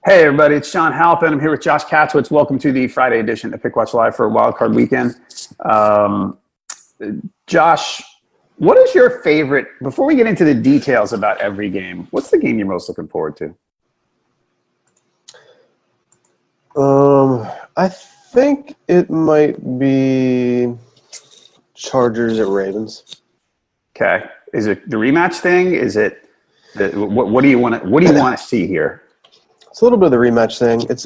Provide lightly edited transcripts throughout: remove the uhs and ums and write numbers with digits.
Hey everybody, it's Sean Halpin. I'm here with Josh Katzowitz. Welcome to the Friday edition of Pickwatch Live for Wildcard Weekend. Josh, what is your favorite, before we get into the details about every game, what's the game you're most looking forward to? I think it might be Chargers at Ravens. Okay. Is it the rematch thing? Is it what do you want to see here? It's a little bit of the rematch thing. It's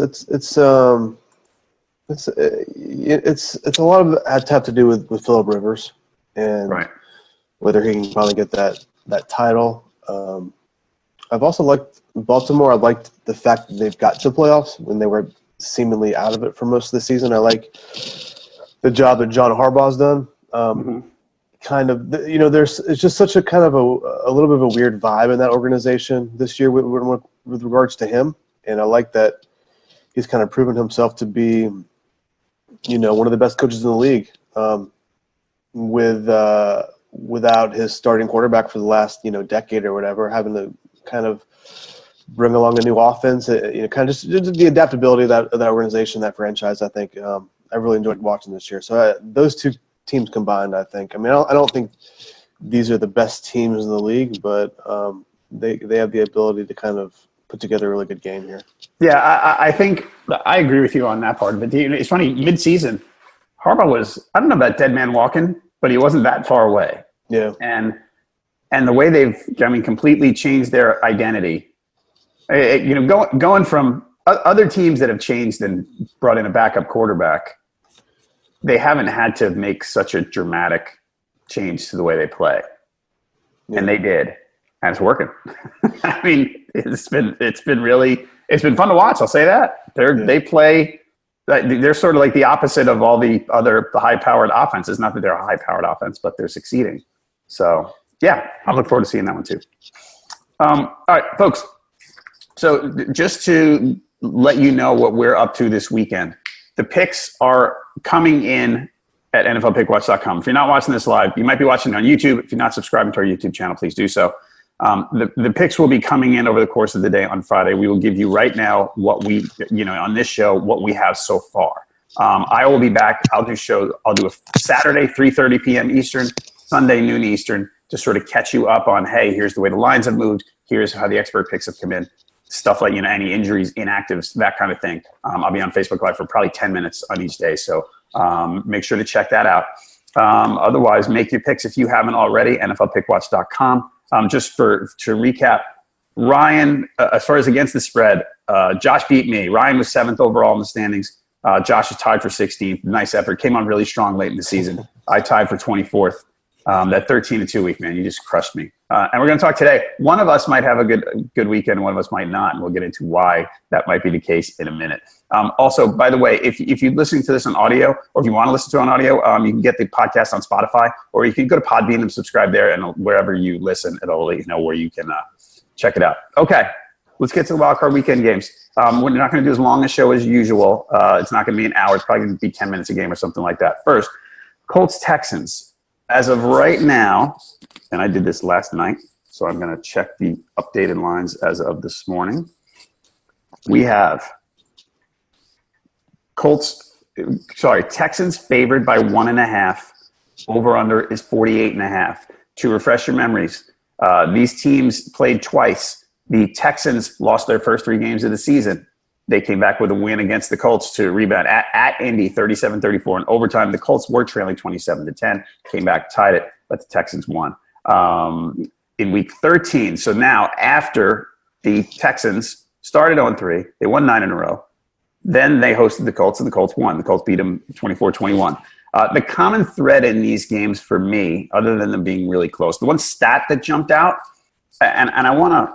a lot of it have to do with Phillip Rivers and whether he can finally get that title. I've also liked Baltimore. I liked the fact that they've got to the playoffs when they were seemingly out of it for most of the season. I like the job that John Harbaugh's done. Kind of, it's just such a kind of a little bit of a weird vibe in that organization this year with regards to him. And I like that he's kind of proven himself to be, one of the best coaches in the league without his starting quarterback for the last, decade or whatever, having to kind of bring along a new offense, kind of just the adaptability of that organization, that franchise, I think I really enjoyed watching this year. So those two teams combined, I think. I mean, I don't think these are the best teams in the league, but they have the ability to kind of put together a really good game here. Yeah, I think I agree with you on that part. But it's funny, mid-season, Harbaugh was, I don't know about dead man walking, but he wasn't that far away. Yeah. And the way they've, completely changed their identity, going from other teams that have changed and brought in a backup quarterback, they haven't had to make such a dramatic change to the way they play. Yeah. And they did. And it's working. I mean, it's been fun to watch. I'll say that. They play. They're sort of like the opposite of all the other high-powered offenses. Not that they're a high-powered offense, but they're succeeding. So yeah, I look forward to seeing that one too. All right, folks. So just to let you know what we're up to this weekend, the picks are coming in at NFLPickwatch.com. If you're not watching this live, you might be watching it on YouTube. If you're not subscribing to our YouTube channel, please do so. The picks will be coming in over the course of the day on Friday. We will give you right now what we, on this show, what we have so far. I will be back. I'll do a Saturday, 3:30 p.m. Eastern, Sunday, noon Eastern, to sort of catch you up on, hey, here's the way the lines have moved. Here's how the expert picks have come in. Stuff like, any injuries, inactives, that kind of thing. I'll be on Facebook Live for probably 10 minutes on each day. So make sure to check that out. Otherwise, make your picks if you haven't already, NFLPickwatch.com. Just to recap, Ryan, as far as against the spread, Josh beat me. Ryan was 7th overall in the standings. Josh is tied for 16th. Nice effort. Came on really strong late in the season. I tied for 24th. That 13-2 week, man, you just crushed me. And we're going to talk today. One of us might have a good weekend. One of us might not. And we'll get into why that might be the case in a minute. Also, by the way, if you're listening to this on audio, or if you want to listen to it on audio, you can get the podcast on Spotify, or you can go to Podbean and subscribe there. And wherever you listen, it'll let you know where you can check it out. Okay, let's get to the Wildcard Weekend games. We're not going to do as long a show as usual. It's not going to be an hour. It's probably going to be 10 minutes a game or something like that. First, Colts-Texans. As of right now, and I did this last night, so I'm going to check the updated lines as of this morning. We have Texans favored by 1.5. Over-under is 48.5. To refresh your memories, these teams played twice. The Texans lost their first 3 games of the season. They came back with a win against the Colts to rebound at Indy, 37-34. In overtime, the Colts were trailing 27-10, came back, tied it, but the Texans won. In week 13, so now after the Texans started 0-3, they won 9 in a row. Then they hosted the Colts, and the Colts won. The Colts beat them 24-21. The common thread in these games for me, other than them being really close, the one stat that jumped out, and I want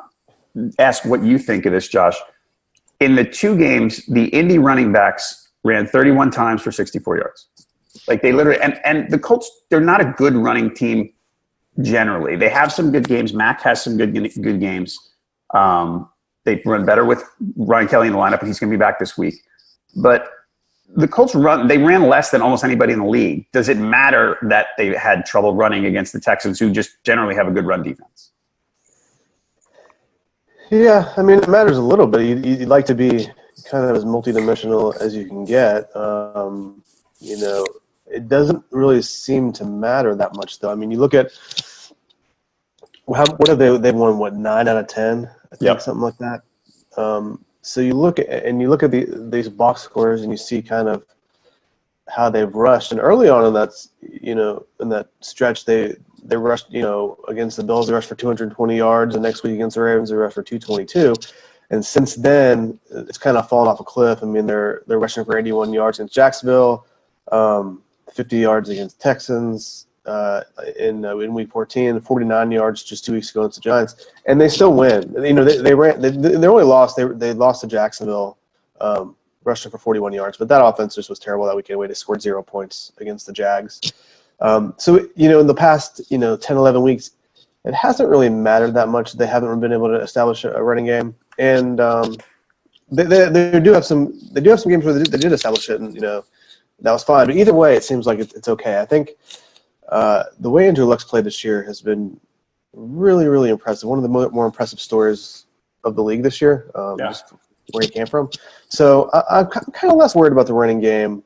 to ask what you think of this, Josh. In the 2 games, the Indy running backs ran 31 times for 64 yards. Like they literally, and the Colts, they're not a good running team generally. They have some good games. Mac has some good games. They run better with Ryan Kelly in the lineup, and he's going to be back this week. But the Colts ran less than almost anybody in the league. Does it matter that they had trouble running against the Texans, who just generally have a good run defense? Yeah, I mean, it matters a little bit. You'd like to be kind of as multidimensional as you can get. It doesn't really seem to matter that much, though. I mean, you look at what have they won? What, 9 out of 10? I think Yep. something like that. So you look at these box scores, and you see kind of how they've rushed. And early on in that stretch, they rushed, against the Bills, they rushed for 220 yards. The next week against the Ravens, they rushed for 222. And since then, it's kind of fallen off a cliff. I mean, they're rushing for 81 yards against Jacksonville, 50 yards against Texans in Week 14, 49 yards just 2 weeks ago against the Giants, and they still win. They only lost. They lost to Jacksonville, rushing for 41 yards, but that offense just was terrible that weekend. They scored 0 points against the Jags. So in the past 10, 11 weeks, it hasn't really mattered that much. They haven't been able to establish a running game, and they do have some games where they did establish it, and that was fine. But either way, it seems like it's okay. I think the way Andrew Luck's played this year has been really, really impressive. One of the more impressive stories of the league this year, just where he came from. So I'm kind of less worried about the running game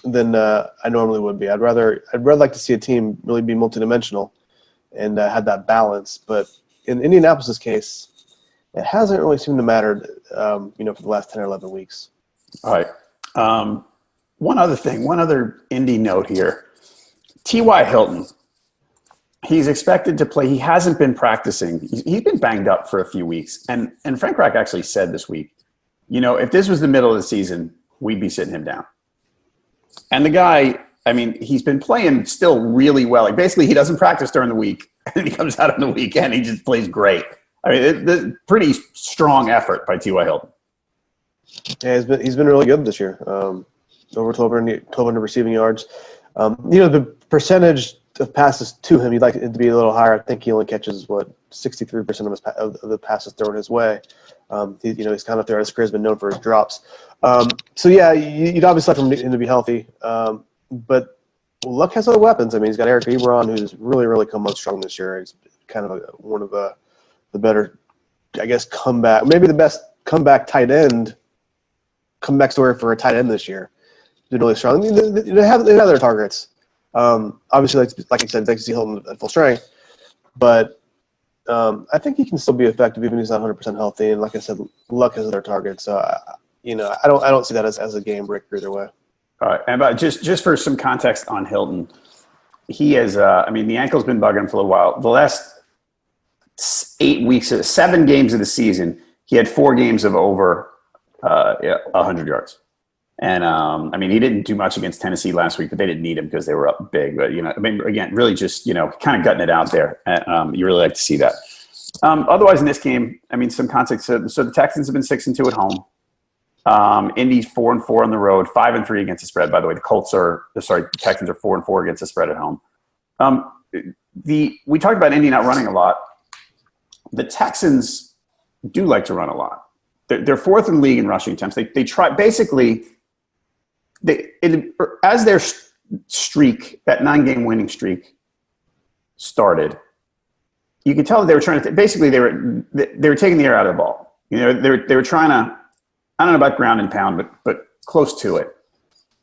than I normally would be. I'd rather like to see a team really be multidimensional and have that balance. But in Indianapolis' case, it hasn't really seemed to matter, for the last 10 or 11 weeks. All right. One other Indy note here. T.Y. Hilton, he's expected to play. He hasn't been practicing. He's been banged up for a few weeks. And Frank Reich actually said this week, if this was the middle of the season, we'd be sitting him down. And the guy, I mean, he's been playing still really well. Like basically, he doesn't practice during the week, and he comes out on the weekend. He just plays great. I mean, it's pretty strong effort by T.Y. Hilton. Yeah, he's been really good this year. Over 1,200 receiving yards. The percentage of passes to him, you'd like it to be a little higher. I think he only catches 63% of the passes thrown his way. He's kind of there. His career's been known for his drops. So yeah, you'd obviously like him to be healthy. But Luck has other weapons. I mean, he's got Eric Ebron, who's really, really come on strong this year. He's kind of one of the better, I guess, maybe the best comeback story for a tight end this year. Been really strong. They have their targets. Obviously, like I said, they can see Hilton at full strength, but I think he can still be effective even if he's not 100% healthy. And like I said, Luck has their targets. So I don't see that as a game breaker either way. All right, and about just for some context on Hilton, he has. The ankle's been bugging him for a little while. The last 7 games of the season, he had 4 games of over 100 yards. And, he didn't do much against Tennessee last week, but they didn't need him because they were up big. But, again, really just, kind of gutting it out there. You really like to see that. Otherwise, in this game, some context. So the Texans have been 6-2 at home. Indy's 4-4 on the road, 5-3 against the spread. By the way, the Texans are 4-4 against the spread at home. We talked about Indy not running a lot. The Texans do like to run a lot. They're 4th in the league in rushing attempts. They try basically. As their streak, that 9-game winning streak, started, you could tell that they were trying to. Basically, they were taking the air out of the ball. They were trying to. I don't know about ground and pound, but close to it.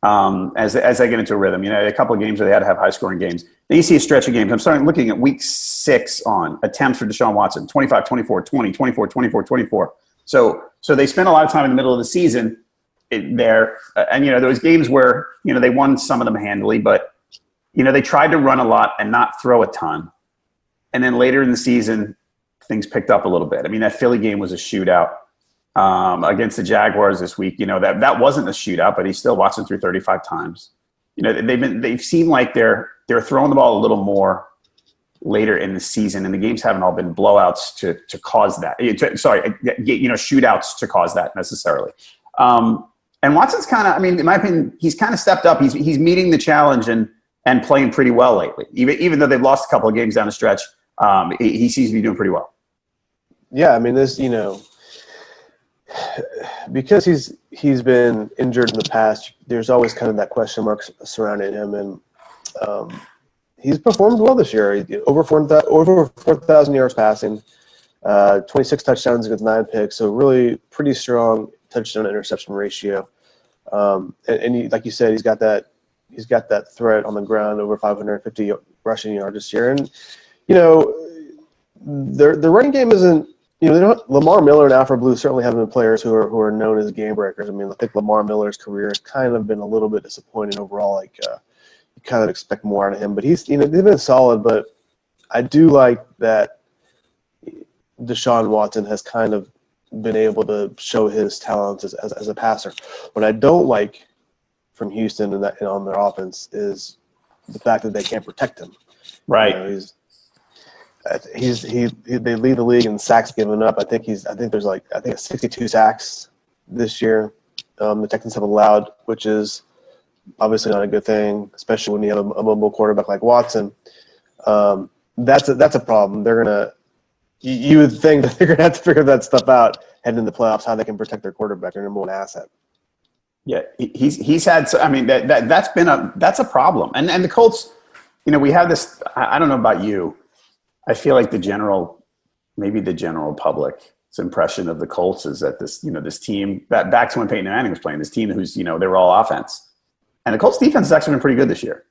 As they get into a rhythm, a couple of games where they had to have high scoring games. Then you see a stretch of games. I'm starting looking at week 6 on attempts for Deshaun Watson: 25, 24, 20, 24, 24, 24. So they spent a lot of time in the middle of the season there. And, there was games where, they won some of them handily, but, they tried to run a lot and not throw a ton. And then later in the season, things picked up a little bit. That Philly game was a shootout against the Jaguars this week. That wasn't a shootout, but he still watched them through 35 times. They've seemed like they're throwing the ball a little more later in the season, and the games haven't all been blowouts to cause that. Shootouts to cause that necessarily. And Watson's kind of, in my opinion, he's kind of stepped up. He's meeting the challenge and playing pretty well lately. Even though they've lost a couple of games down the stretch, he seems to be doing pretty well. Yeah, this, because he's been injured in the past, there's always kind of that question mark surrounding him, and he's performed well this year. Over 4,000 yards passing, 26 touchdowns against 9 picks, so really pretty strong touchdown interception ratio. Like you said, he's got that threat on the ground, over 550 rushing yards this year. And the running game isn't. Lamar Miller and Alfred Blue certainly have been players who are known as game breakers. I mean, I think Lamar Miller's career has kind of been a little bit disappointing overall. Like you kind of expect more out of him, but he's they've been solid. But I do like that Deshaun Watson has kind of been able to show his talents as a passer. What I don't like from Houston and on their offense is the fact that they can't protect him. Right. They lead the league in sacks given up. I think there's 62 sacks this year. The Texans have allowed, which is obviously not a good thing, especially when you have a mobile quarterback like Watson. That's a problem. You would think that they're gonna have to figure that stuff out heading into the playoffs, how they can protect their quarterback, their number one asset. Yeah, he's had. I mean, that's a problem. And the Colts, we have this. I don't know about you. I feel like the general public's impression of the Colts is that this team, back to when Peyton Manning was playing, this team who's, they were all offense. And the Colts defense has actually been pretty good this year.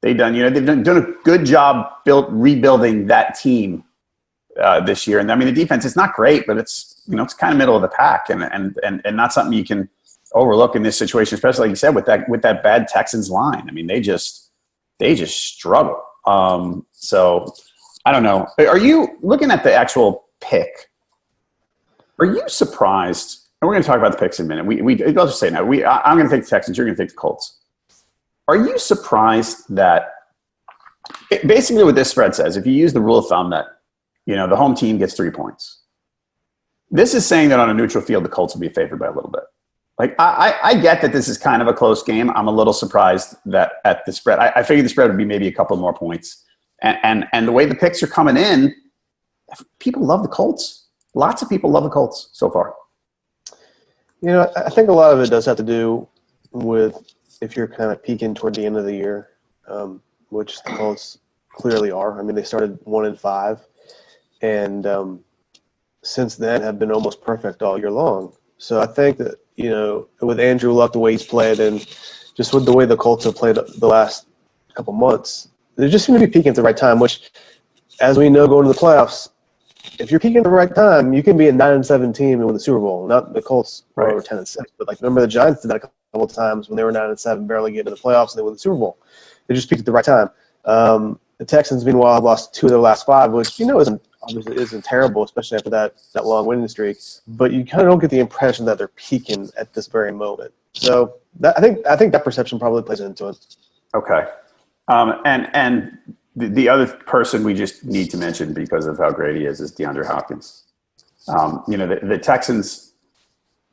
They've done a good job rebuilding that team this year. And I mean, the defense is not great, but it's kind of middle of the pack and not something you can overlook in this situation, especially like you said, with that bad Texans line. I mean, they just struggle. So I don't know. Are you looking at the actual pick? Are you surprised? And we're going to talk about the picks in a minute. I'll just say now. I'm going to take the Texans. You're going to take the Colts. Are you surprised that basically what this spread says? If you use the rule of thumb that the home team gets 3 points, this is saying that on a neutral field the Colts will be favored by a little bit. Like I get that this is kind of a close game. I'm a little surprised that at the spread. I figured the spread would be maybe a couple more points. And the way the picks are coming in, people love the Colts. Lots of people love the Colts so far. I think a lot of it does have to do with if you're kind of peaking toward the end of the year, which the Colts clearly are. I mean, they started 1-5, and since then have been almost perfect all year long. So I think that with Andrew Luck, the way he's played, and just with the way the Colts have played the last couple months, they just seem to be peaking at the right time, which, as we know, going to the playoffs, if you're peaking at the right time, you can be a 9-7 team and win the Super Bowl. Not the Colts were 10-6, but remember the Giants did that a couple of times when they were 9-7, barely get to the playoffs, and they win the Super Bowl. They just peaked at the right time. The Texans, meanwhile, have lost 2 of their last 5, which isn't terrible, especially after that long winning streak. But you kind of don't get the impression that they're peaking at this very moment. So I think that perception probably plays into it. Okay. And the other person we just need to mention because of how great he is DeAndre Hopkins. The Texans,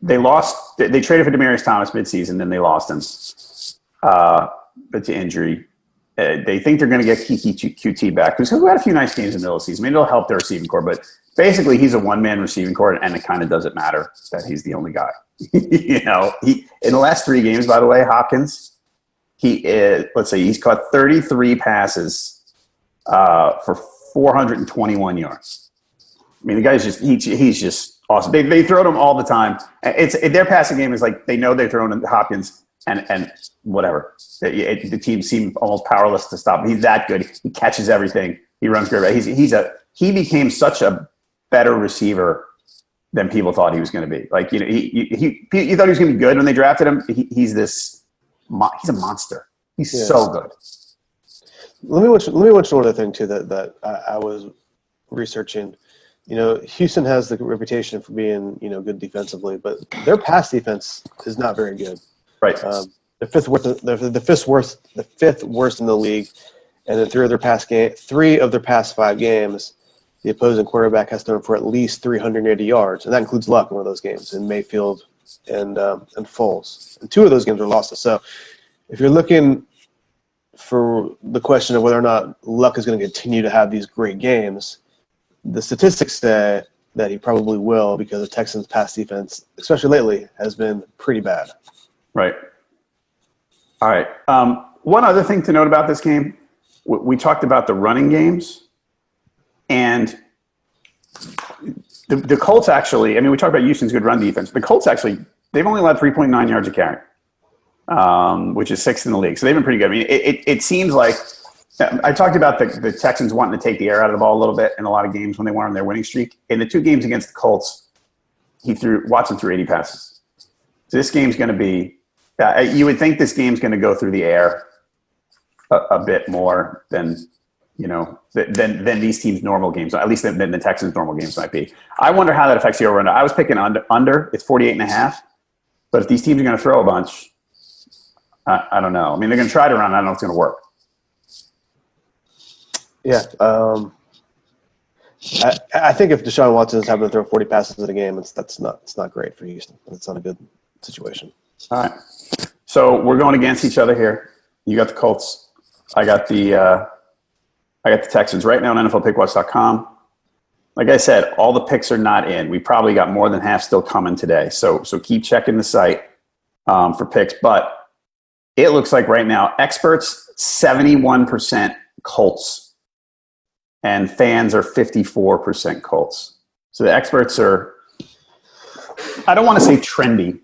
they traded for Demaryius Thomas midseason, then they lost him but to injury. They think they're going to get QT back, who had a few nice games in the middle of the season. Maybe it'll help their receiving core, but basically he's a one-man receiving core, and it kind of doesn't matter that he's the only guy. In the last 3 games, by the way, Hopkins, he's caught 33 passes for 421 yards. I mean, the guy's he's just awesome. They throw him all the time. Their passing game is like they know they're throwing him to Hopkins and whatever. The team seemed almost powerless to stop him. He's that good. He catches everything. He runs great. He became such a better receiver than people thought he was going to be. Like you thought he was going to be good when they drafted him. He's a monster. He's so good. Let me mention one other thing too that I was researching. Houston has the reputation for being good defensively, but their pass defense is not very good. Right. The fifth worst in the league, and in 3 of their past 5 games, the opposing quarterback has thrown for at least 380 yards, and that includes Luck in one of those games, in Mayfield and Foles. And 2 of those games were losses. So if you're looking for the question of whether or not Luck is going to continue to have these great games, the statistics say that he probably will, because the Texans' pass defense, especially lately, has been pretty bad. Right. All right. One other thing to note about this game, we talked about the running games, and The Colts actually, I mean, we talked about Houston's good run defense. The Colts actually, they've only allowed 3.9 yards a carry, which is sixth in the league. So they've been pretty good. I mean, it seems like I talked about the Texans wanting to take the air out of the ball a little bit in a lot of games when they went on their winning streak. In the 2 games against the Colts, Watson threw 80 passes. So this game's going to be, you would think this game's going to go through the air a bit more than than these teams' normal games, at least than the Texans' normal games might be. I wonder how that affects the over-under. I was picking under. It's 48.5. But if these teams are going to throw a bunch, I don't know. I mean, they're going to try to run. I don't know if it's going to work. Yeah. I think if Deshaun Watson is having to throw 40 passes in a game, it's not great for Houston. It's not a good situation. All right. So we're going against each other here. You got the Colts. I got the Texans right now on NFLPickwatch.com. Like I said, all the picks are not in. We probably got more than half still coming today. So keep checking the site for picks. But it looks like right now, experts, 71% Colts. And fans are 54% Colts. So the experts are, I don't want to say trendy,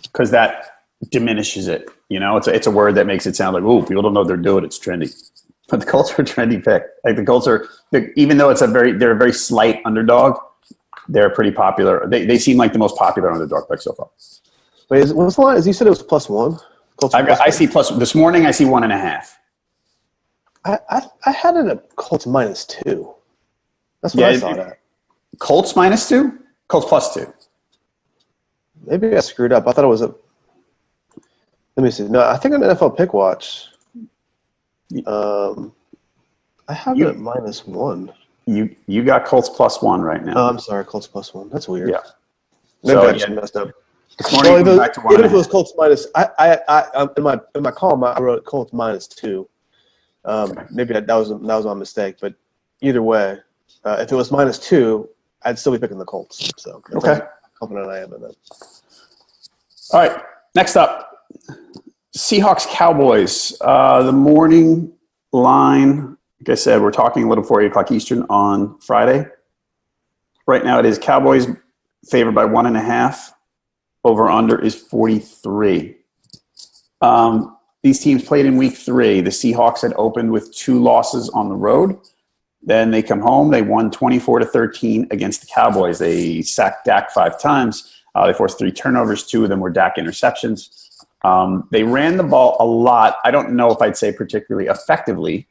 because that diminishes it. It's a word that makes it sound like, oh, people don't know what they're doing. It's trendy. But the Colts are a trendy pick. Like the Colts are, even though they're a very slight underdog, they're pretty popular. They seem like the most popular underdog pick so far. Wait, what was the line? As you said, it was +1. I see plus. This morning I see 1.5. I had it at Colts -2. That's what I saw that. Colts -2? Colts +2. Maybe I screwed up. I thought it was a. Let me see. No, I think on NFL Pickwatch. I have it at -1. You got Colts +1 right now. Oh, I'm sorry, Colts +1. That's weird. Yeah. Maybe I just messed up. This morning even back to if it was Colts minus, in my column I wrote Colts -2. Maybe that was my mistake. But either way, if it was -2, I'd still be picking the Colts. So okay, confident I am in that. All right, next up. Seahawks Cowboys. The morning line, like I said, we're talking a little before 8 o'clock Eastern on Friday. Right now it is Cowboys favored by 1.5. Over under is 43. These teams played in week 3. The Seahawks had opened with 2 losses on the road. Then they come home. They won 24-13 against the Cowboys. They sacked Dak 5 times. They forced 3 turnovers. 2 of them were Dak interceptions. They ran the ball a lot. I don't know if I'd say particularly effectively.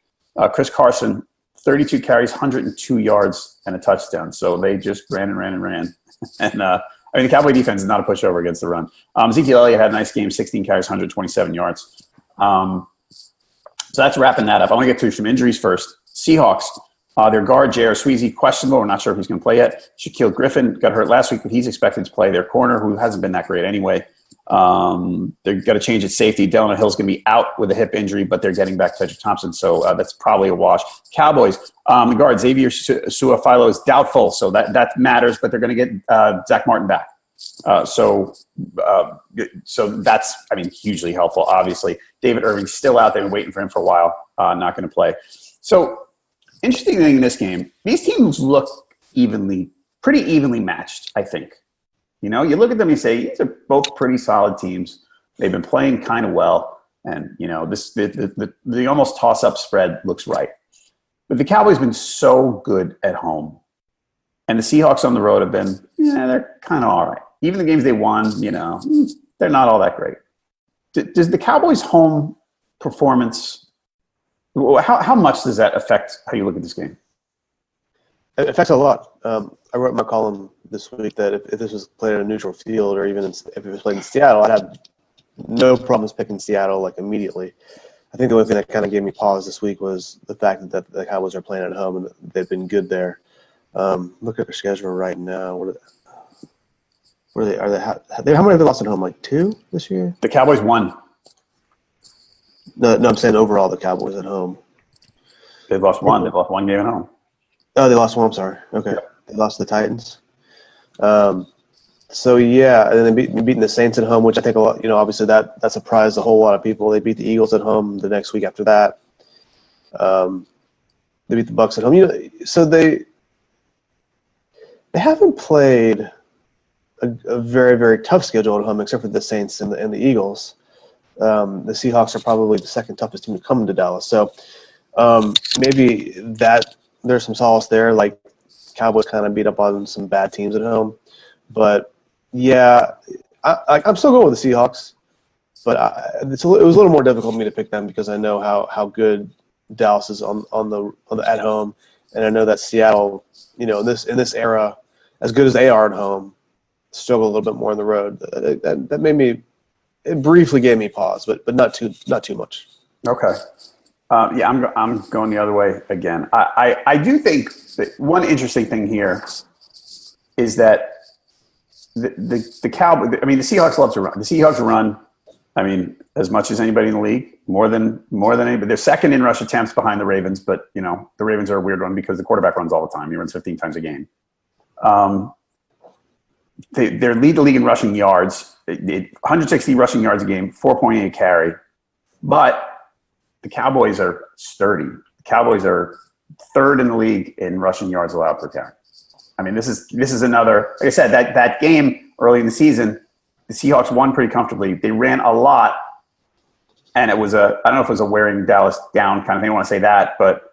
Chris Carson, 32 carries, 102 yards, and a touchdown. So they just ran and ran and ran. And the Cowboy defense is not a pushover against the run. Ezekiel Elliott had a nice game, 16 carries, 127 yards. So that's wrapping that up. I want to get through some injuries first. Seahawks, their guard, J.R. Sweezy, questionable. We're not sure if he's going to play yet. Shaquille Griffin got hurt last week, but he's expected to play. Their corner, who hasn't been that great anyway. They've got to change at safety. Delano Hill's going to be out with a hip injury, but they're getting back Cedric Thompson, so that's probably a wash. Cowboys, the guard, Xavier Su'a-Filo is doubtful, so that matters, but they're going to get Zach Martin back. So that's, hugely helpful, obviously. David Irving's still out. They've been waiting for him for a while, not going to play. So interesting thing in this game, these teams look pretty evenly matched, I think. You look at them and you say, these are both pretty solid teams. They've been playing kind of well. And, the almost toss-up spread looks right. But the Cowboys have been so good at home. And the Seahawks on the road have been, they're kind of all right. Even the games they won, they're not all that great. Does the Cowboys' home performance, how much does that affect how you look at this game? It affects a lot. I wrote in my column this week that if this was played at a neutral field, or even if it was played in Seattle, I'd have no problems picking Seattle immediately. I think the only thing that kind of gave me pause this week was the fact that the Cowboys are playing at home and they've been good there. Look at their schedule right now. How many have they lost at home? 2 this year? The Cowboys won. No, I'm saying overall the Cowboys at home. They've lost 1. They've lost 1 game at home. Oh, they lost 1. I'm sorry. Okay. Yeah. They lost to the Titans. So, yeah, and then they're beating the Saints at home, which I think a lot, obviously that surprised a whole lot of people. They beat the Eagles at home the next week after that. They beat the Bucs at home. So They haven't played a very, very tough schedule at home, except for the Saints and the Eagles. The Seahawks are probably the second toughest team to come to Dallas. So maybe that there's some solace there. Like Cowboys kind of beat up on some bad teams at home. But, yeah, I'm still going with the Seahawks. But it was a little more difficult for me to pick them because I know how good Dallas is on the at home. And I know that Seattle, in this era, as good as they are at home, struggle a little bit more on the road. That made me – it briefly gave me pause, but not too much. Okay. I'm going the other way again. I do think that one interesting thing here is that the Cowboys – I mean, the Seahawks love to run. The Seahawks run, I mean, as much as anybody in the league, more than anybody. They're second in rush attempts behind the Ravens, but, the Ravens are a weird one because the quarterback runs all the time. He runs 15 times a game. They lead the league in rushing yards, 160 rushing yards a game, 4.8 carry. But the Cowboys are sturdy. The Cowboys are third in the league in rushing yards allowed per carry. I mean, this is another. Like I said, that game early in the season, the Seahawks won pretty comfortably. They ran a lot, and it was I don't know if it was a wearing Dallas down kind of thing. I want to say that, but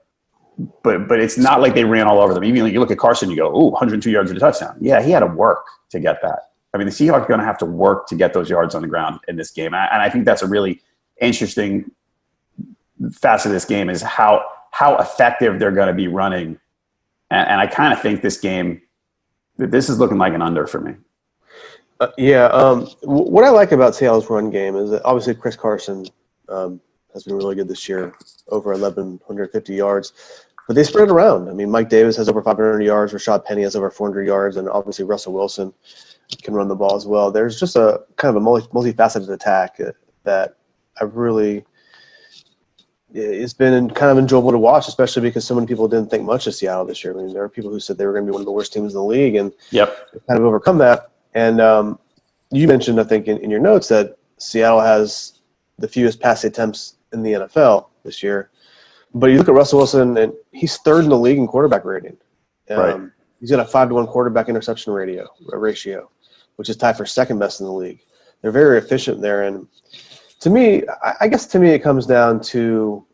it's not like they ran all over them. Even like you look at Carson, you go, 102 yards of a touchdown. Yeah, he had to work to get that. I mean, the Seahawks are going to have to work to get those yards on the ground in this game. And I think that's a really interesting facet of this game is how effective they're going to be running. And I kind of think this is looking like an under for me. What I like about Seattle's run game is that obviously Chris Carson has been really good this year, over 1,150 yards. But they spread it around. I mean, Mike Davis has over 500 yards. Rashad Penny has over 400 yards. And obviously Russell Wilson can run the ball as well. There's just a kind of a multifaceted attack that I really – it's been kind of enjoyable to watch, especially because so many people didn't think much of Seattle this year. I mean, there are people who said they were going to be one of the worst teams in the league, and kind of overcome that. And you mentioned, I think, in your notes that Seattle has the fewest pass attempts in the NFL this year. But you look at Russell Wilson, and he's third in the league in quarterback rating. Right. He's got a 5-to-1 quarterback interception ratio, which is tied for second best in the league. They're very efficient there. And to me, it comes down to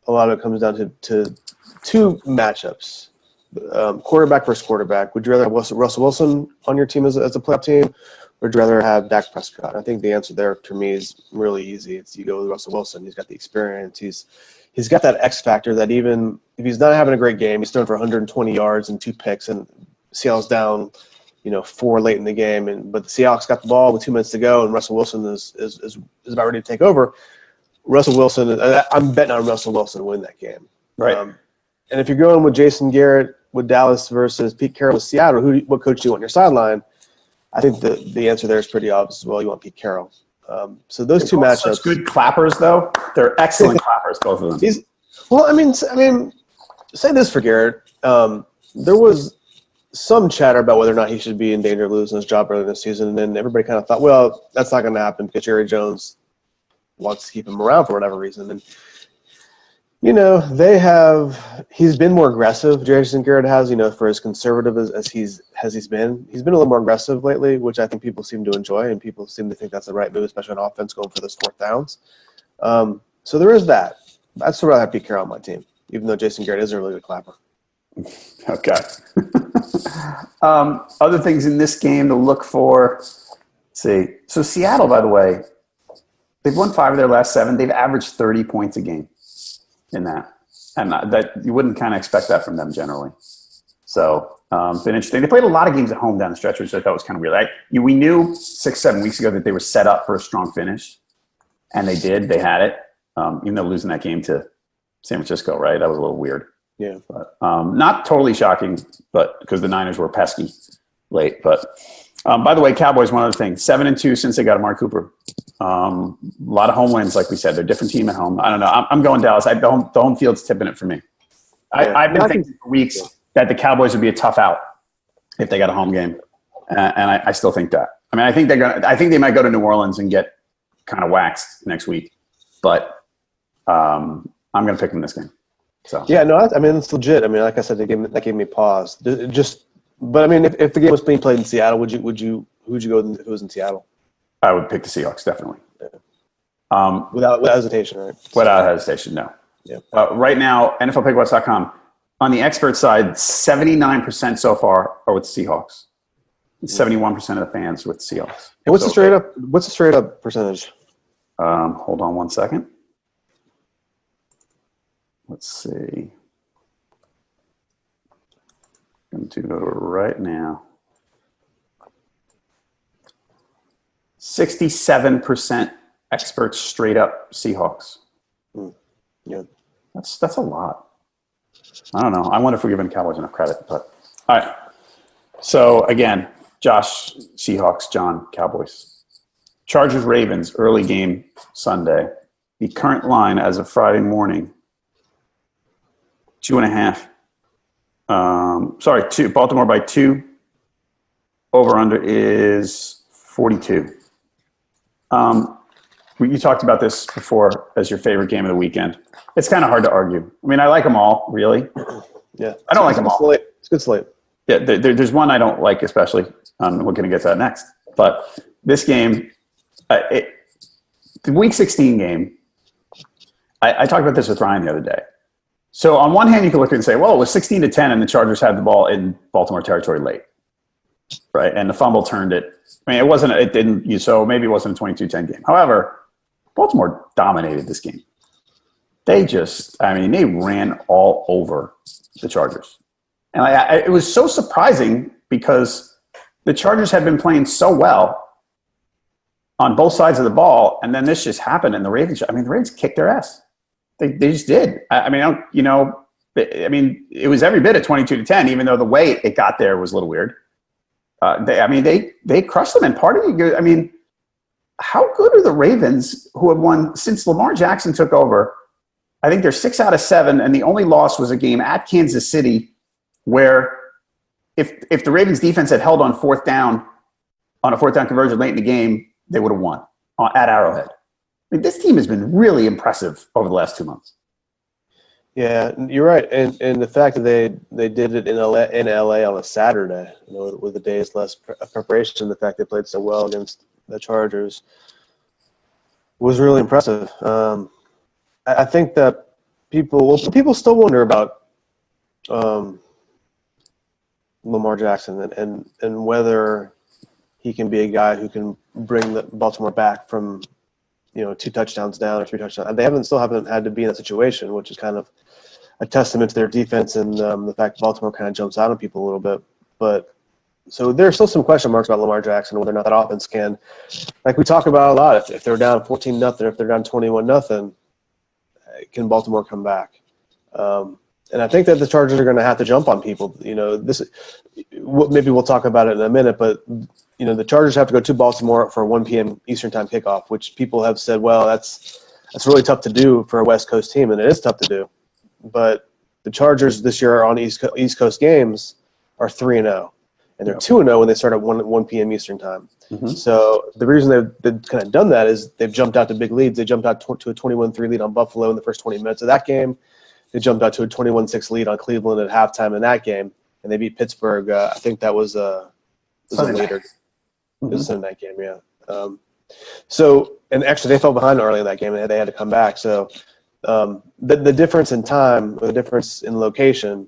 a lot of it comes down to two matchups, quarterback versus quarterback. Would you rather have Russell Wilson on your team as a playoff team, or would you rather have Dak Prescott? I think the answer there to me is really easy. It's you go with Russell Wilson. He's got the experience. He's got that X factor that even if he's not having a great game, he's throwing for 120 yards and 2 picks, and Seattle's down, 4 late in the game. But the Seahawks got the ball with 2 minutes to go, and Russell Wilson is about ready to take over. Russell Wilson, I'm betting on Russell Wilson to win that game. Right. And if you're going with Jason Garrett with Dallas versus Pete Carroll with Seattle, what coach do you want on your sideline? I think the answer there is pretty obvious as well. You want Pete Carroll. So those two matchups. Such good clappers, though. They're excellent clappers, both of them. I mean, say this for Garrett. There was some chatter about whether or not he should be in danger of losing his job early this season, and then everybody kind of thought, well, that's not going to happen because Jerry Jones wants to keep him around for whatever reason. And he's been more aggressive. Jason Garrett has, for as conservative as he's been. He's been a little more aggressive lately, which I think people seem to enjoy, and people seem to think that's the right move, especially on offense going for those 4th downs. So there is that. I'd still rather have Pete Carroll on my team, even though Jason Garrett is a really good clapper. Okay. Other things in this game to look for. Let's see. So Seattle, by the way, they've won 5 of their last 7. They've averaged 30 points a game in that. And that you wouldn't kind of expect that from them generally. So been interesting. They played a lot of games at home down the stretch, which I thought was kind of weird. We knew 6-7 weeks ago that they were set up for a strong finish. And they did. They had it. Even though losing that game to San Francisco, right? That was a little weird. Yeah. But not totally shocking, but because the Niners were pesky late. But by the way, Cowboys, one other thing, 7-2 since they got Amari Cooper. A lot of home wins, like we said. They're a different team at home. I don't know. I'm going Dallas. The home field's tipping it for me. I've been thinking for weeks that the Cowboys would be a tough out if they got a home game, and I still think that. I mean, I think they might go to New Orleans and get kind of waxed next week, but I'm going to pick them this game. So yeah, no, I mean it's legit. I mean, like I said, that gave me pause. Just But I mean, if the game was being played in Seattle, who would you go if it was in Seattle? I would pick the Seahawks, definitely. Yeah. Without hesitation, right? Without hesitation, no. Yeah. Right now, NFLPickwatch.com, on the expert side, 79% so far are with the Seahawks. 71% of the fans with the Seahawks. And what's the straight up percentage? Hold on one second. Let's see. I'm going to go right now. 67% experts straight up Seahawks. Yeah. That's a lot. I don't know. I wonder if we're giving Cowboys enough credit. But all right. So again, Josh, Seahawks, John, Cowboys. Chargers, Ravens, early game Sunday. The current line as of Friday morning, 2.5. Two. Baltimore by 2. Over under is 42. You talked about this before as your favorite game of the weekend. It's kind of hard to argue. I mean, I like them all, really. Yeah, I don't like them all. It's a good slate. Yeah, there's one I don't like especially. We're going to get to that next. But this game, the Week 16 game, I talked about this with Ryan the other day. So on one hand, you can look and say, well, it was 16-10 and the Chargers had the ball in Baltimore territory late, right? And the fumble turned it. I mean, so maybe it wasn't a 22-10 game. However, Baltimore dominated this game. They ran all over the Chargers. And it was so surprising because the Chargers had been playing so well on both sides of the ball, and then this just happened, and the Ravens kicked their ass. They just did. It was every bit of 22-10, even though the way it got there was a little weird. They crushed them, and part of it, how good are the Ravens, who have won since Lamar Jackson took over? I think they're 6 out of 7, and the only loss was a game at Kansas City where if the Ravens defense had held on fourth down conversion late in the game, they would have won at Arrowhead. I mean, this team has been really impressive over the last 2 months. Yeah, you're right, and the fact that they did it in LA on a Saturday, with a day's less preparation, the fact they played so well against the Chargers was really impressive. I think that people still wonder about Lamar Jackson and whether he can be a guy who can bring the Baltimore back from 2 touchdowns down or 3 touchdowns. They still haven't had to be in that situation, which is kind of a testament to their defense and the fact Baltimore kind of jumps out on people a little bit. But so there's still some question marks about Lamar Jackson, whether or not that offense can, like we talk about a lot, if they're down 14-0, if they're down 21-0, can Baltimore come back? And I think that the Chargers are going to have to jump on people. Maybe we'll talk about it in a minute, but the Chargers have to go to Baltimore for a 1 p.m. Eastern time kickoff, which people have said, well, that's really tough to do for a West Coast team, and it is tough to do. But the Chargers this year on East Coast games are 3-0, and they're 2-0 when they start at 1 p.m. Eastern time. Mm-hmm. So the reason they've kind of done that is they've jumped out to big leads. They jumped out to a 21-3 lead on Buffalo in the first 20 minutes of that game. They jumped out to a 21-6 lead on Cleveland at halftime in that game, and they beat Pittsburgh. I think that was a later. Mm-hmm. It was a Sunday night game, yeah. And actually they fell behind early in that game, and they had to come back. So the difference in time, or the difference in location,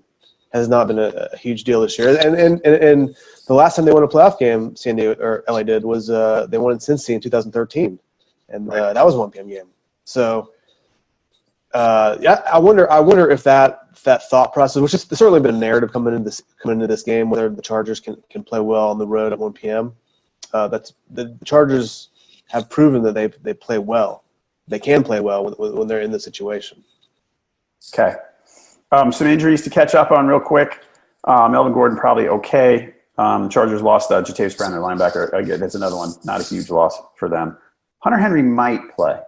has not been a huge deal this year. And the last time they won a playoff game, San Diego or LA did, was they won in Cincy in 2013, and that was a 1 p.m. game. So. I wonder if that thought process, which has certainly been a narrative coming into this game, whether the Chargers can play well on the road at 1 p.m. That's the Chargers have proven that they play well. They can play well when they're in this situation. Okay, some injuries to catch up on real quick. Melvin Gordon probably okay. Chargers lost Jatavis Brown, their linebacker. Again, that's another one, not a huge loss for them. Hunter Henry might play.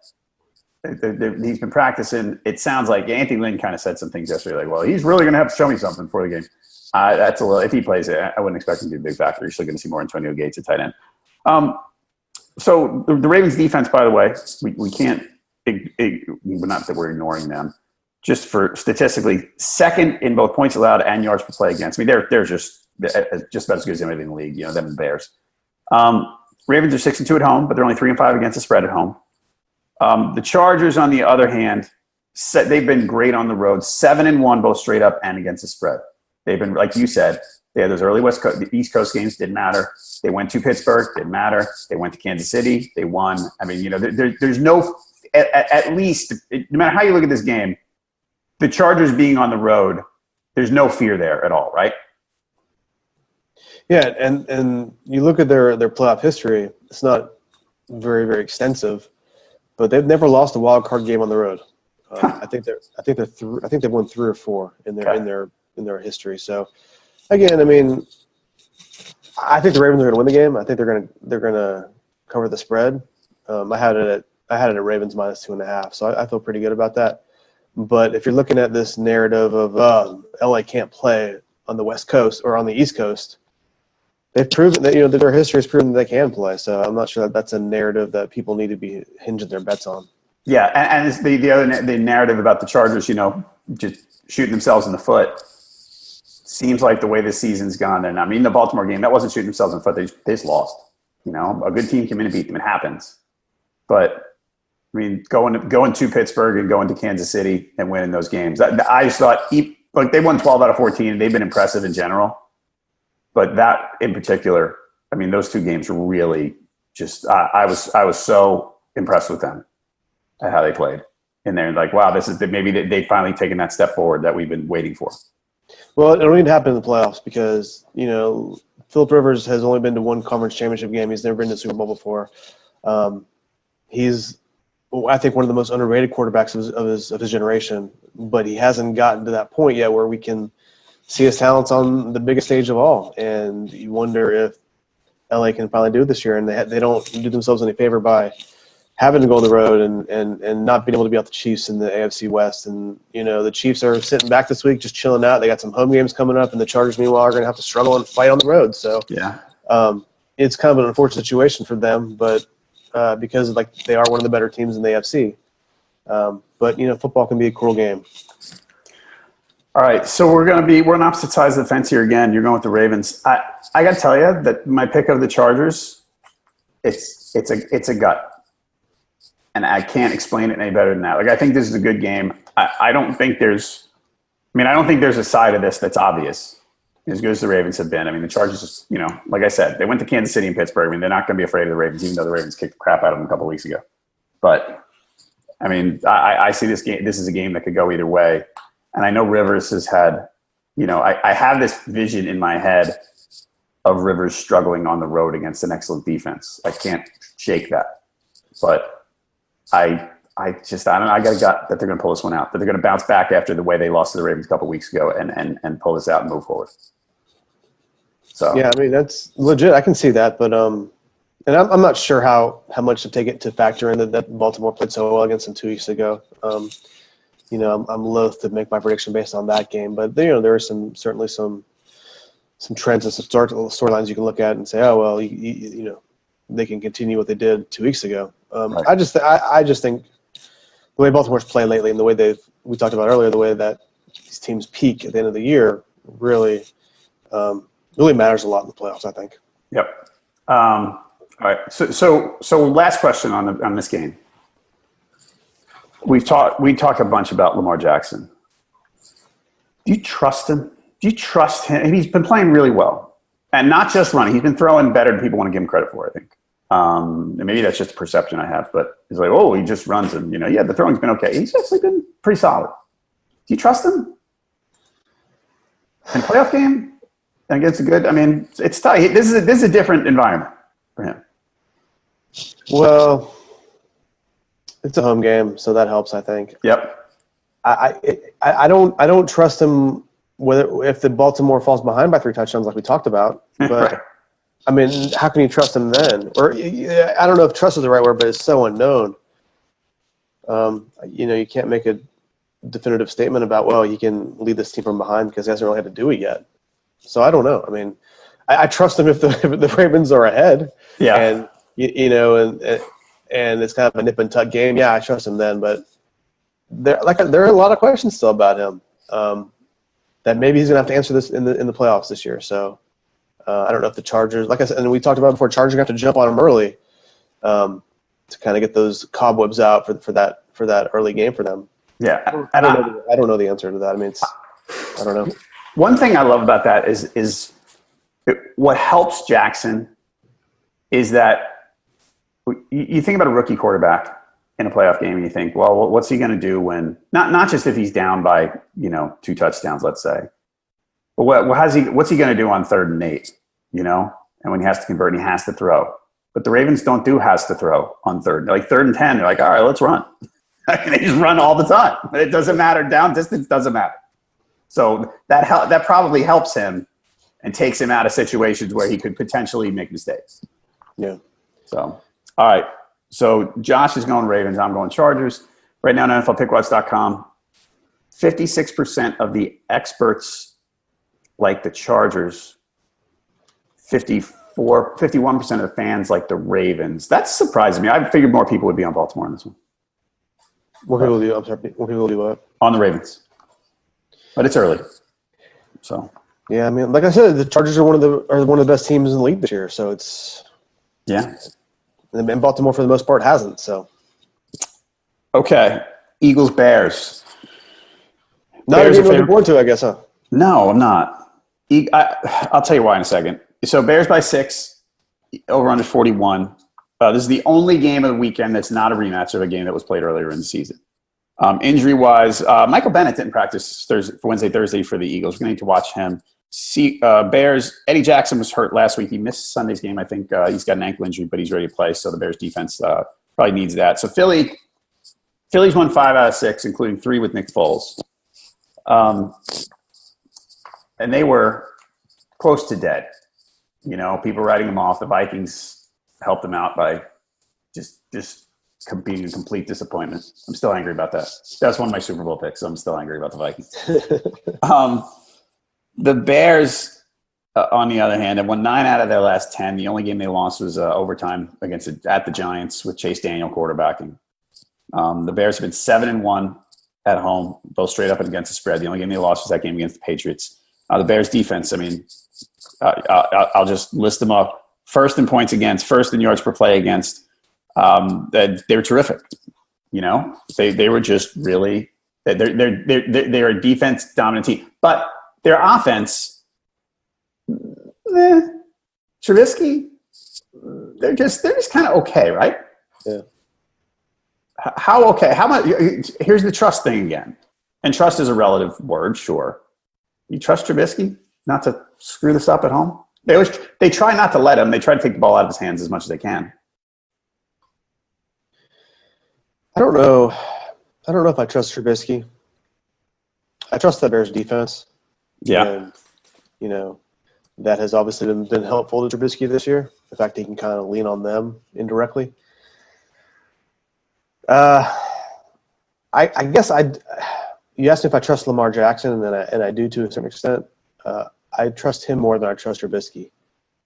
He's been practicing. It sounds like Anthony Lynn kind of said some things yesterday, like, well, he's really going to have to show me something for the game. That's a little. If he plays it, I wouldn't expect him to be a big factor. You're still going to see more Antonio Gates at tight end. So the Ravens defense, by the way, we can't. Not that we're ignoring them. Just for statistically, second in both points allowed and yards per play against. I mean, they're just just about as good as anybody in the league. Them and the Bears. Ravens are 6-2 at home, but they're only 3-5 against the spread at home. The Chargers, on the other hand, they've been great on the road, 7-1 both straight up and against the spread. They've been, like you said, they had those early the East Coast games, didn't matter. They went to Pittsburgh, didn't matter. They went to Kansas City, they won. I mean, there's no, at least, no matter how you look at this game, the Chargers being on the road, there's no fear there at all, right? Yeah, and you look at their playoff history, it's not very, very extensive, but they've never lost a wild card game on the road. I think they've won 3 or 4 in their history. So again, I mean, I think the Ravens are going to win the game. I think they're going to cover the spread. I had it at Ravens minus 2.5, so I feel pretty good about that. But if you're looking at this narrative of LA can't play on the West Coast or on the East Coast, they've proven that their history has proven that they can play. So I'm not sure that's a narrative that people need to be hinging their bets on. Yeah, and it's the narrative about the Chargers, just shooting themselves in the foot. Seems like the way this season's gone. And I mean, the Baltimore game, that wasn't shooting themselves in the foot. They just lost. A good team came in and beat them. It happens. But I mean, going to Pittsburgh and going to Kansas City and winning those games, I just thought they won 12 out of 14. They've been impressive in general. But that in particular, I mean, those 2 games really just I was so impressed with them at how they played. And they're like, wow, this is maybe they've finally taken that step forward that we've been waiting for. Well, it don't need to happen in the playoffs because Phillip Rivers has only been to 1 conference championship game. He's never been to the Super Bowl before. He's, I think, one of the most underrated quarterbacks of his generation, but he hasn't gotten to that point yet where we can see his talents on the biggest stage of all. And you wonder if LA can finally do it this year, and they don't do themselves any favor by having to go on the road and not being able to beat out the Chiefs in the AFC West. And, the Chiefs are sitting back this week just chilling out. They got some home games coming up, and the Chargers, meanwhile, are going to have to struggle and fight on the road. So yeah, it's kind of an unfortunate situation for them, but because they are one of the better teams in the AFC. But, football can be a cruel game. All right, so we're on opposite sides of the fence here again. You're going with the Ravens. I got to tell you that my pick of the Chargers, it's a gut. And I can't explain it any better than that. I think this is a good game. I don't think there's a side of this that's obvious, as good as the Ravens have been. I mean, the Chargers just, like I said, they went to Kansas City and Pittsburgh. I mean, they're not going to be afraid of the Ravens, even though the Ravens kicked the crap out of them a couple of weeks ago. But, I mean, I see this game. This is a game that could go either way. And I know Rivers has had, I have this vision in my head of Rivers struggling on the road against an excellent defense. I can't shake that. But I don't know. I got a gut that they're going to pull this one out, that they're going to bounce back after the way they lost to the Ravens a couple of weeks ago and pull this out and move forward. So yeah, I mean, that's legit. I can see that. But and I'm not sure how much to take it to factor in that Baltimore played so well against them 2 weeks ago. I'm loath to make my prediction based on that game, but there are certainly some trends and some storylines you can look at and say, oh well, they can continue what they did 2 weeks ago. Right. I just think the way Baltimore's played lately and the way we talked about earlier, the way that these teams peak at the end of the year really matters a lot in the playoffs, I think. Yep. All right. So last question on this game. We talk a bunch about Lamar Jackson. Do you trust him? Do you trust him? He's been playing really well, and not just running. He's been throwing better than people want to give him credit for, I think. And maybe that's just a perception I have, but it's like, oh, he just runs him. Yeah, the throwing's been okay. He's actually been pretty solid. Do you trust him? In a playoff game against a good, I mean, it's tight. This is a different environment for him. Well, it's a home game, so that helps, I think. Yep. I don't trust him if the Baltimore falls behind by 3 touchdowns like we talked about. But right. I mean, how can you trust him then? Or I don't know if trust is the right word, but it's so unknown. You can't make a definitive statement about, well, he can lead this team from behind because he hasn't really had to do it yet. So I don't know. I mean, I trust him if the Ravens are ahead. Yeah. And and it's kind of a nip and tuck game. Yeah, I trust him then, but there are a lot of questions still about him that maybe he's gonna have to answer this in the playoffs this year. So I don't know if the Chargers, like I said, and we talked about before, Chargers have to jump on them early to kind of get those cobwebs out for that early game for them. Yeah, I don't know the answer to that. I mean, I don't know. One thing I love about that is what helps Jackson is that you think about a rookie quarterback in a playoff game and you think, well, what's he going to do when not just if he's down by 2 touchdowns, let's say, but what's he going to do on 3rd and 8, and when he has to convert and he has to throw. But the Ravens don't do has to throw on 3rd. They're like 3rd and 10. They're like, all right, let's run. They just run all the time. But it doesn't matter. Down distance doesn't matter. So that probably helps him and takes him out of situations where he could potentially make mistakes. Yeah. So, all right. So Josh is going Ravens. I'm going Chargers. Right now on NFLPickwatch.com, 56% of the experts like the Chargers. 51% of the fans like the Ravens. That's surprising me. I figured more people would be on Baltimore in this one. More people do. I'm sorry. More people do what? On the Ravens. But it's early. So. Yeah, I mean, like I said, the Chargers are one of the best teams in the league this year. So it's. Yeah. And Baltimore, for the most part, hasn't. So. Okay. Eagles, Bears. Not even looking forward to, I guess, huh? No, I'm not. I'll tell you why in a second. So Bears by 6, over under 41. This is the only game of the weekend that's not a rematch of a game that was played earlier in the season. Injury-wise, Michael Bennett didn't practice Wednesday, Thursday for the Eagles. We're going to need to watch him. Bears, Eddie Jackson was hurt last week. He missed Sunday's game. I think he's got an ankle injury, but he's ready to play. So the Bears defense probably needs that. So Philly's won 5 out of 6, including 3 with Nick Foles. And they were close to dead. People writing them off. The Vikings helped them out by just being a complete disappointment. I'm still angry about that. That's one of my Super Bowl picks, so I'm still angry about the Vikings. The Bears, on the other hand, have won 9 out of their last 10. The only game they lost was overtime at the Giants with Chase Daniel quarterbacking. The Bears have been 7-1 at home, both straight up and against the spread. The only game they lost was that game against the Patriots. The Bears defense, I mean, I'll just list them up. First in points against, first in yards per play against. They were terrific. They were just really they're a defense dominant team, but their offense, Trubisky, they're just kind of okay, right? Yeah. How okay? How much? Here's the trust thing again, and trust is a relative word, sure. You trust Trubisky not to screw this up at home? They try not to let him. They try to take the ball out of his hands as much as they can. I don't know if I trust Trubisky. I trust the Bears defense. Yeah. And, that has obviously been helpful to Trubisky this year. The fact he can kind of lean on them indirectly. I guess you asked me if I trust Lamar Jackson, and I do to a certain extent. I trust him more than I trust Trubisky.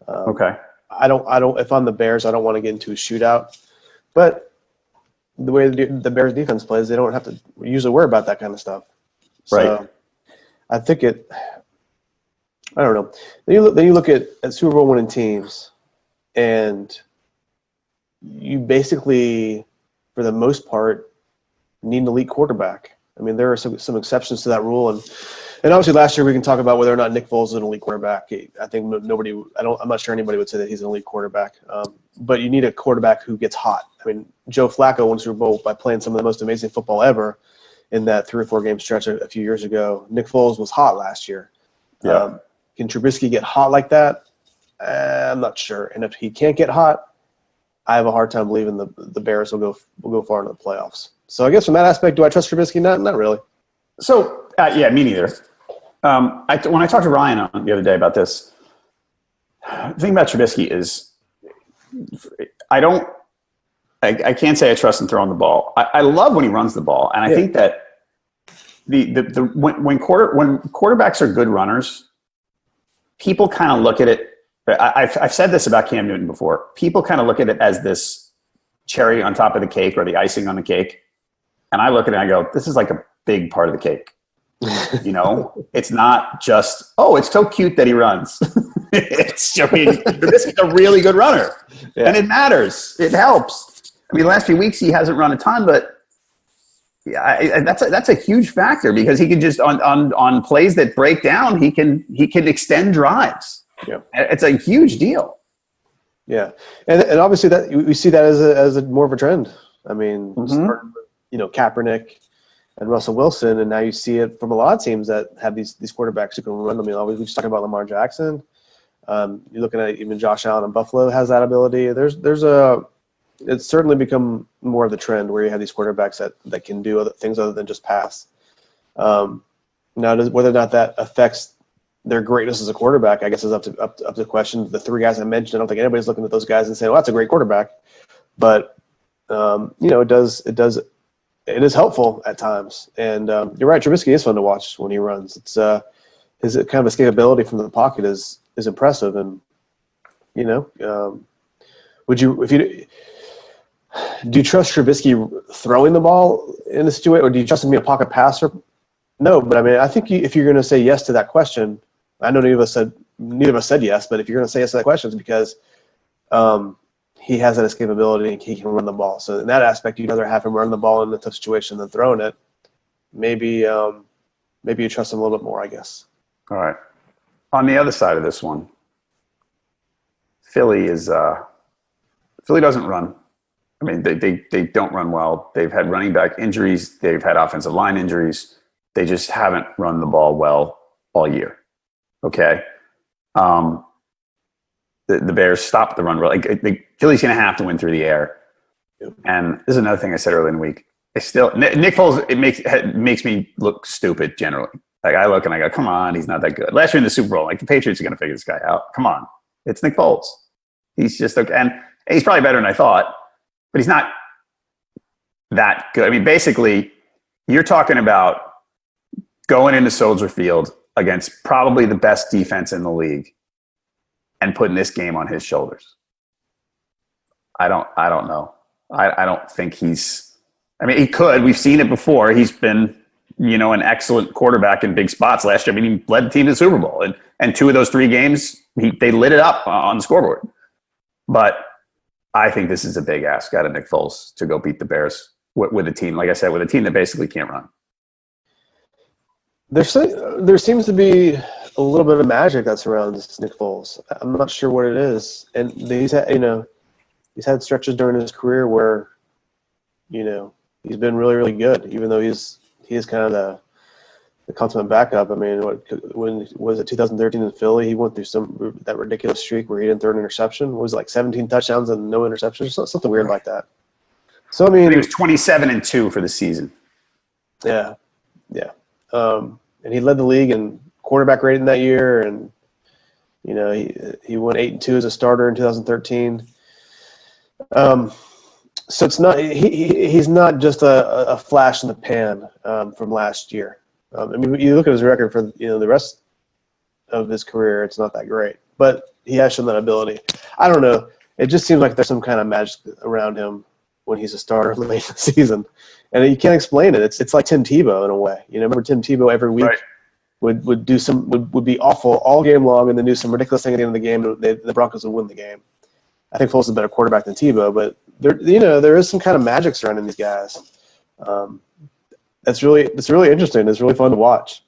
Okay. I don't. If I'm the Bears, I don't want to get into a shootout. But the way the Bears defense plays, they don't have to usually worry about that kind of stuff. Right. So I think I don't know. Then you look at Super Bowl winning teams, and you basically, for the most part, need an elite quarterback. I mean, there are some exceptions to that rule, and obviously last year we can talk about whether or not Nick Foles is an elite quarterback. I think I'm not sure anybody would say that he's an elite quarterback. But you need a quarterback who gets hot. I mean, Joe Flacco won Super Bowl by playing some of the most amazing football ever in that 3 or 4 game stretch a few years ago. Nick Foles was hot last year. Yeah. Can Trubisky get hot like that? I'm not sure. And if he can't get hot, I have a hard time believing the Bears will go far into the playoffs. So I guess from that aspect, do I trust Trubisky? Not really. So yeah, me neither. When I talked to Ryan on the other day about this, the thing about Trubisky is I can't say I trust him throwing the ball. I love when he runs the ball, and I think that when quarterbacks are good runners, people kind of look at it. I've said this about Cam Newton before. People kind of look at it as this cherry on top of the cake or the icing on the cake, and I look at it and I go, "This is like a big part of the cake." It's not just, oh, it's so cute that he runs. This is a really good runner, and it matters. It helps. I mean, the last few weeks he hasn't run a ton, but that's a huge factor because he can just on plays that break down, he can extend drives. Yeah, it's a huge deal. Yeah, and obviously that we see that as a more of a trend. I mean, Kaepernick and Russell Wilson, and now you see it from a lot of teams that have these quarterbacks who can run. I mean, we just talking about Lamar Jackson. You're looking at even Josh Allen in Buffalo has that ability. It's certainly become more of the trend where you have these quarterbacks that can do other things other than just pass. Now, whether or not that affects their greatness as a quarterback, I guess, is up to the question. The three guys I mentioned, I don't think anybody's looking at those guys and saying, "Well, that's a great quarterback," but it is helpful at times. And you're right, Trubisky is fun to watch when he runs. It's his kind of escapability from the pocket is impressive. And do you trust Trubisky throwing the ball in a situation, or do you trust him being a pocket passer? No, but I mean, I think if you're going to say yes to that question, I know neither of us said yes, but if you're going to say yes to that question, it's because he has that escapability and he can run the ball. So in that aspect, you'd rather have him run the ball in a tough situation than throwing it. Maybe you trust him a little bit more, I guess. All right. On the other side of this one, Philly doesn't run. I mean, they don't run well. They've had running back injuries. They've had offensive line injuries. They just haven't run the ball well all year. Okay. The Bears stopped the run. Like Philly's going to have to win through the air. Yep. And this is another thing I said earlier in the week. Nick Foles, it makes me look stupid generally. Like I look and I go, come on, he's not that good. Last year in the Super Bowl, like the Patriots are going to figure this guy out. Come on, it's Nick Foles. He's just okay, and he's probably better than I thought, but he's not that good. I mean, basically, you're talking about going into Soldier Field against probably the best defense in the league and putting this game on his shoulders. I don't know. I don't think I mean, he could. We've seen it before. He's been, an excellent quarterback in big spots last year. I mean, he led the team to the Super Bowl. And two of those three games, they lit it up on the scoreboard. But I think this is a big ask out of Nick Foles to go beat the Bears with a team, like I said, with a team that basically can't run. There seems to be a little bit of magic that surrounds Nick Foles. I'm not sure what it is. And he's had stretches during his career where, he's been really, really good, even though he is kind of the consummate backup. I mean, when was it 2013 in Philly? He went through that ridiculous streak where he didn't throw an interception. It was like 17 touchdowns and no interceptions, something weird like that. So I mean, he was 27-2 for the season. Yeah. And he led the league in quarterback rating that year, and he went 8-2 as a starter in 2013. So it's not he's not just a flash in the pan from last year. I mean, you look at his record for the rest of his career, it's not that great, but he has shown that ability. I don't know. It just seems like there's some kind of magic around him when he's a starter late in the season, and you can't explain it. It's like Tim Tebow in a way. Remember Tim Tebow every week would be awful all game long, and then do some ridiculous thing at the end of the game, and the Broncos would win the game. I think Foles is a better quarterback than Tebow, but there is some kind of magic surrounding these guys. It's really interesting. It's really fun to watch.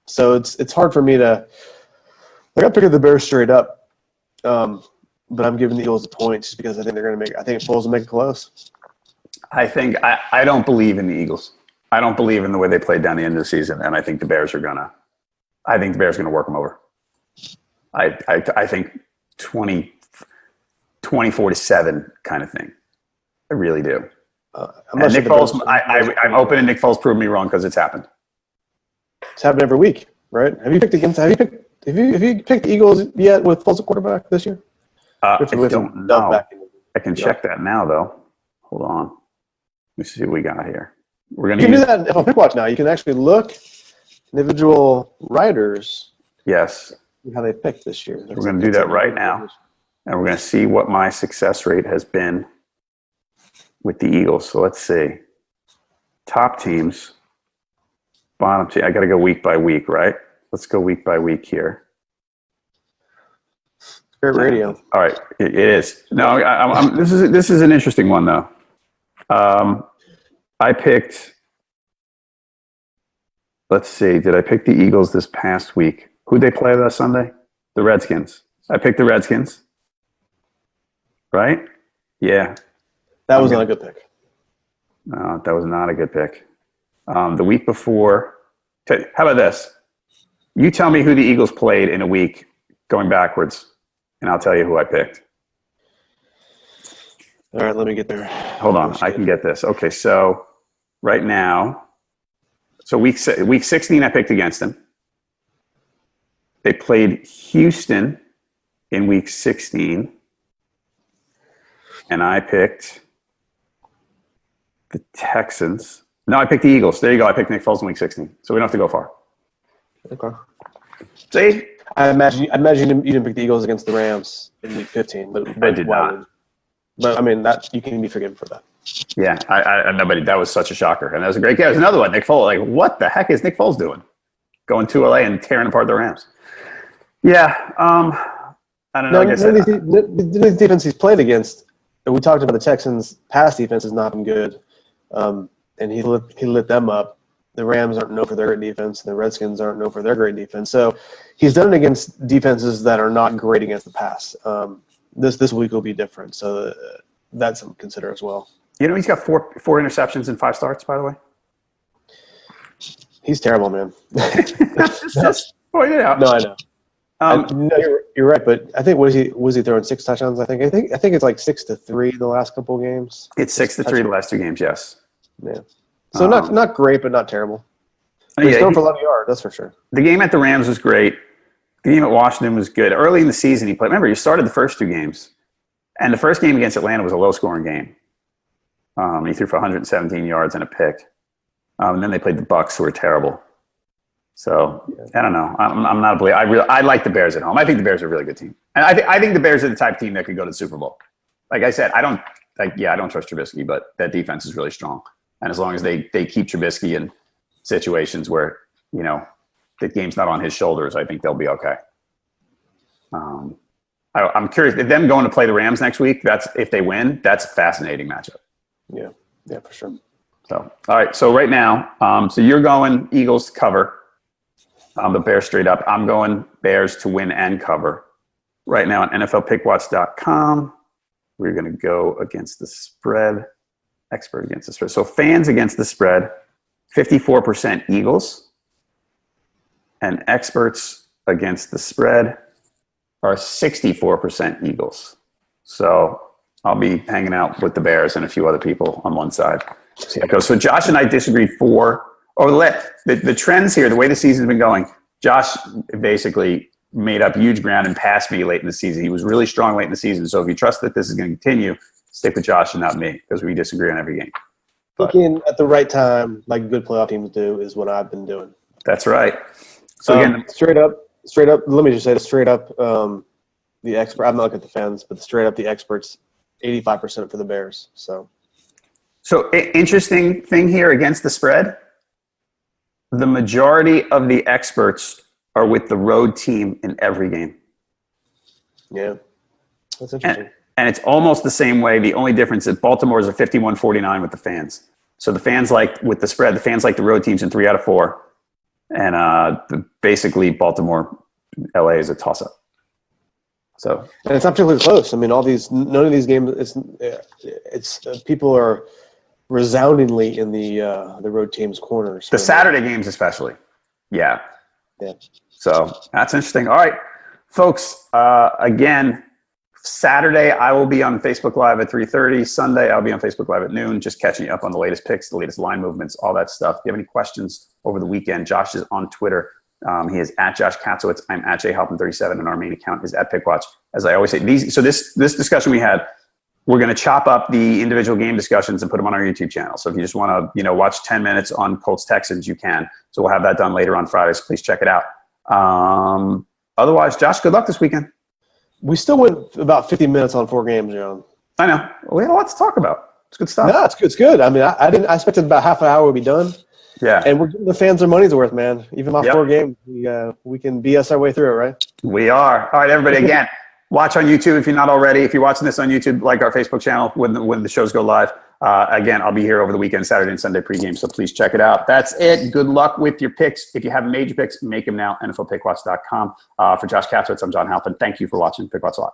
So it's hard for me to – I picked the Bears straight up, but I'm giving the Eagles the point just because I think Foles will make it close. I don't believe in the Eagles. I don't believe in the way they played down the end of the season, and I think the Bears are gonna work them over. I think 24-7 kind of thing. I really do. And Nick Foles, I'm hoping Nick Foles proved me wrong because it's happened. It's happened every week, right? Have you picked the Eagles yet with Foles at quarterback this year? I don't know. I can check that now, though. Hold on. Let me see what we got here. You can do that on Pickwatch now. You can actually look individual writers. Yes. How they picked this year. We're going to do that right now. And we're going to see what my success rate has been with the Eagles. So let's see. Top teams, bottom team. I got to go week by week, right? Let's go week by week here. Great radio. All right, it is. No, this is an interesting one though. I picked. Let's see. Did I pick the Eagles this past week? Who'd they play last Sunday? The Redskins. I picked the Redskins. Right? Yeah. That was not a good pick. No, that was not a good pick. The week before. How about this? You tell me who the Eagles played in a week going backwards, and I'll tell you who I picked. All right, let me get there. Hold on. I can get this. Okay, so right now, week 16, I picked against them. They played Houston in week 16, and I picked the Texans. No, I picked the Eagles. There you go. I picked Nick Foles in week 16, so we don't have to go far. Okay. See? I imagine you didn't pick the Eagles against the Rams in week 15, but I did not. But I mean, that you can be forgiven for that. Yeah, I know, but that was such a shocker, and that was a great game. There's another one, Nick Foles. Like, what the heck is Nick Foles doing? Going to LA and tearing apart the Rams. Yeah, I don't know. The defense he's played against, and we talked about the Texans' pass defense has not been good, and he lit them up. The Rams aren't known for their great defense, and the Redskins aren't known for their great defense. So he's done it against defenses that are not great against the pass. This week will be different, so that's something to consider as well. You know, he's got four interceptions and 5 starts, by the way. He's terrible, man. Just point it out. No, I know. No, you're right, but I think was he throwing 6 touchdowns? I think it's like 6-3 in the last couple of games. It's 6-3 the last 2 games, yes. Yeah. So not great, but not terrible. He's going for a lot of yards, that's for sure. The game at the Rams was great. The game at Washington was good. Early in the season, he played. Remember, he started the first 2 games, and the first game against Atlanta was a low-scoring game. He threw for 117 yards and a pick. And then they played the Bucs, who were terrible. So I don't know. I'm not a believer. I like the Bears at home. I think the Bears are a really good team, and I think the Bears are the type of team that could go to the Super Bowl. Like I said, I don't trust Trubisky, but that defense is really strong. And as long as they keep Trubisky in situations where, you know, the game's not on his shoulders, I think they'll be okay. I'm curious. If them going to play the Rams next week, if they win, that's a fascinating matchup. Yeah, for sure. So, all right. So right now, so you're going Eagles to cover. The Bears straight up. I'm going Bears to win and cover. Right now on NFLPickwatch.com, we're going to go against the spread. Expert against the spread. So fans against the spread, 54% Eagles. And experts against the spread are 64% Eagles. So I'll be hanging out with the Bears and a few other people on one side. See how it goes. So Josh and I disagreed the trends here, the way the season's been going, Josh basically made up huge ground and passed me late in the season. He was really strong late in the season. So if you trust that this is going to continue, stick with Josh and not me, because we disagree on every game. Looking at the right time, like good playoff teams do, is what I've been doing. That's right. So again, straight up. Let me just say this straight up. The expert. I'm not looking at the fans, but straight up, the experts, 85% for the Bears. So interesting thing here against the spread. The majority of the experts are with the road team in every game. Yeah, that's interesting. And it's almost the same way. The only difference is Baltimore is a 51-49 with the fans. So the fans with the spread, the fans like the road teams in 3 out of 4. And basically Baltimore, LA is a toss-up. So, and it's not particularly close. I mean, none of these games, it's people are resoundingly in the road team's corners. The Saturday games especially. Yeah. So that's interesting. All right, folks, again, Saturday, I will be on Facebook Live at 3:30. Sunday, I'll be on Facebook Live at noon, just catching you up on the latest picks, the latest line movements, all that stuff. If you have any questions over the weekend, Josh is on Twitter. He is at Josh Katzowitz. I'm at jhalpin37, and our main account is at Pickwatch. As I always say, this discussion we had, we're going to chop up the individual game discussions and put them on our YouTube channel. So if you just want to, watch 10 minutes on Colts Texans, you can. So we'll have that done later on Friday. So please check it out. Otherwise, Josh, good luck this weekend. We still went about 50 minutes on 4 games, John. I know. We had a lot to talk about. It's good stuff. No, it's good. It's good. I mean, I expected about half an hour would be done. Yeah. And we're giving the fans their money's worth, man. Even off 4 games, we can BS our way through it, right? We are. All right, everybody, again, Watch on YouTube if you're not already. If you're watching this on YouTube, like our Facebook channel when the shows go live. Again, I'll be here over the weekend, Saturday and Sunday pregame, so please check it out. That's it. Good luck with your picks. If you haven't made your picks, make them now. NFLPickwatch.com. For Josh Katzowitz, I'm John Halpin. Thank you for watching Pickwatch Live.